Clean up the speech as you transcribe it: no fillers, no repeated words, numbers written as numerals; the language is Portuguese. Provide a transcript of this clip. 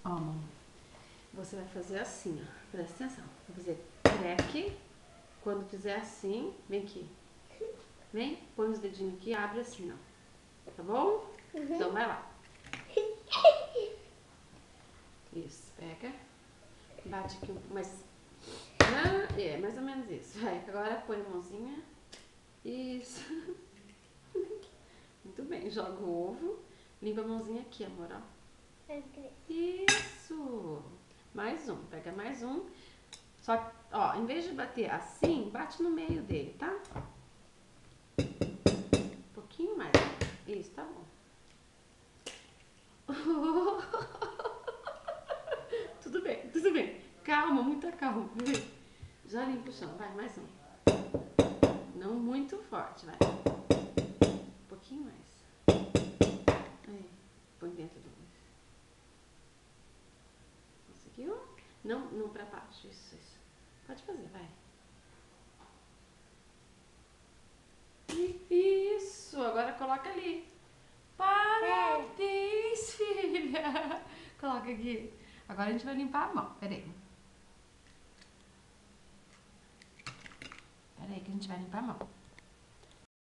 Ó, mamãe, você vai fazer assim, ó. Presta atenção. Vai fazer crack. Quando fizer assim, vem aqui. Vem, põe os dedinhos aqui e abre assim, ó. Tá bom? Uhum. Então vai lá. Isso, pega. Bate aqui um pouco mais. É, mais ou menos isso. Vai, agora põe a mãozinha. Isso. Muito bem, joga o ovo. Limpa a mãozinha aqui, amor, ó. Isso. Mais um, pega mais um. Só que, ó, em vez de bater assim, bate no meio dele, tá? Um pouquinho mais. Isso, tá bom. Tudo bem, tudo bem. Calma, muita calma. Já limpa o chão, vai, mais um. Não muito forte, vai. Um pouquinho mais. Aí, põe dentro do... Conseguiu? Não pra baixo, isso. Pode fazer, vai. Isso, agora coloca ali. Parabéns, filha. Coloca aqui. Agora a gente vai limpar a mão, peraí. Peraí que a gente vai limpar a mão.